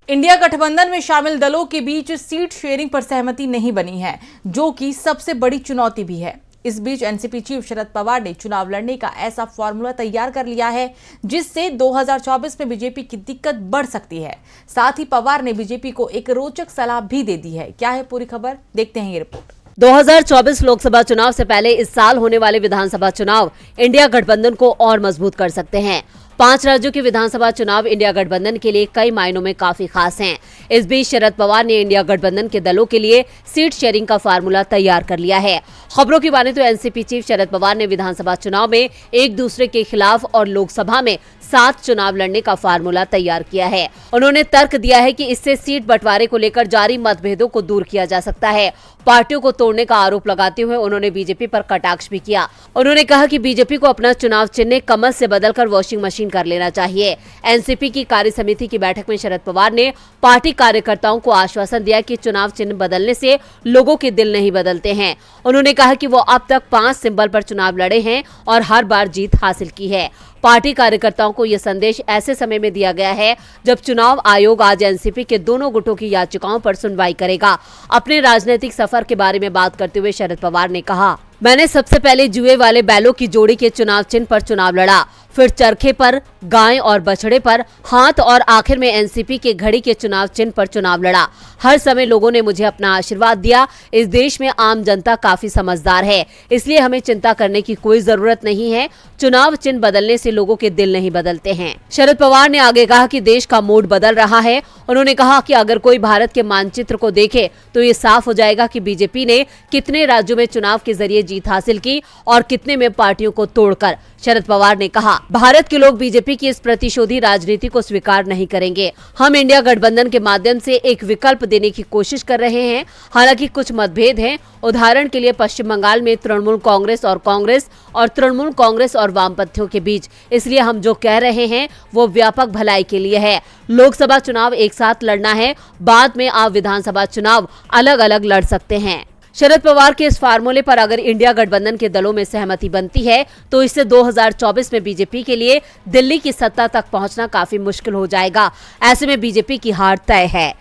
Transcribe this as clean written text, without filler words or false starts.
India गठबंधन में शामिल दलों के बीच सीट शेयरिंग पर सहमति नहीं बनी है, जो कि सबसे बड़ी चुनौती भी है। इस बीच एनसीपी चीफ शरद पवार ने चुनाव लड़ने का ऐसा फॉर्मूला तैयार कर लिया है जिससे 2024 में बीजेपी की दिक्कत बढ़ सकती है। साथ ही पवार ने बीजेपी को एक रोचक सलाह भी दे दी है। क्या है पूरी खबर, देखते हैं ये रिपोर्ट। 2024 लोकसभा चुनाव से पहले इस साल होने वाले विधानसभा चुनाव इंडिया गठबंधन को और मजबूत कर सकते हैं। 5 राज्यों के विधानसभा चुनाव इंडिया गठबंधन के लिए कई मायनों में काफी खास हैं। इस बीच शरद पवार ने इंडिया गठबंधन के दलों के लिए सीट शेयरिंग का फार्मूला तैयार कर लिया है। खबरों की माने तो एनसीपी चीफ शरद पवार ने विधानसभा चुनाव में एक दूसरे के खिलाफ और लोकसभा में 7 चुनाव लड़ने का फार्मूला तैयार किया है। उन्होंने तर्क दिया है कि इससे सीट बंटवारे को लेकर जारी मतभेदों को दूर किया जा सकता है। पार्टियों को तोड़ने का आरोप लगाते हुए उन्होंने बीजेपी पर कटाक्ष भी किया। उन्होंने कहा कि बीजेपी को अपना चुनाव चिन्ह कमल से बदलकर वॉशिंग मशीन कर लेना चाहिए। एनसीपी की कार्य समिति की बैठक में शरद पवार ने पार्टी कार्यकर्ताओं को आश्वासन दिया कि चुनाव चिन्ह बदलने से लोगों के दिल नहीं बदलते हैं। उन्होंने कहा कि वो अब तक 5 सिंबल पर चुनाव लड़े हैं और हर बार जीत हासिल की है। पार्टी कार्यकर्ताओं को यह संदेश ऐसे समय में दिया गया है जब चुनाव आयोग आज एनसीपी के दोनों गुटों की याचिकाओं पर सुनवाई करेगा। अपने राजनीतिक सफर के बारे में बात करते हुए शरद पवार ने कहा, मैंने सबसे पहले जुए वाले बैलों की जोड़ी के चुनाव चिन्ह पर चुनाव लड़ा, फिर चरखे पर, गाय और बछड़े पर हाथ और आखिर में एनसीपी के घड़ी के चुनाव चिन्ह पर चुनाव लड़ा। हर समय लोगों ने मुझे अपना आशीर्वाद दिया। इस देश में आम जनता काफी समझदार है, इसलिए हमें चिंता करने की कोई जरूरत नहीं है। चुनाव चिन्ह बदलने से लोगों के दिल नहीं बदलते हैं। शरद पवार ने आगे कहा कि देश का मूड बदल रहा है। उन्होंने कहा कि अगर कोई भारत के मानचित्र को देखे तो ये साफ हो जाएगा कि बीजेपी ने कितने राज्यों में चुनाव के जरिए जीत हासिल की और कितने में पार्टियों को तोड़कर। शरद पवार ने कहा, भारत के लोग बीजेपी की इस प्रतिशोधी राजनीति को स्वीकार नहीं करेंगे। हम इंडिया गठबंधन के माध्यम से एक विकल्प देने की कोशिश कर रहे हैं। हालांकि कुछ मतभेद हैं। उदाहरण के लिए पश्चिम बंगाल में तृणमूल कांग्रेस और तृणमूल कांग्रेस और वामपंथियों के बीच। इसलिए हम जो कह रहे हैं वो व्यापक भलाई के लिए है। लोकसभा चुनाव एक साथ लड़ना है, बाद में आप विधानसभा चुनाव अलग अलग लड़ सकते हैं। शरद पवार के इस फार्मूले पर अगर इंडिया गठबंधन के दलों में सहमति बनती है तो इससे 2024 में बीजेपी के लिए दिल्ली की सत्ता तक पहुंचना काफी मुश्किल हो जाएगा। ऐसे में बीजेपी की हार तय है।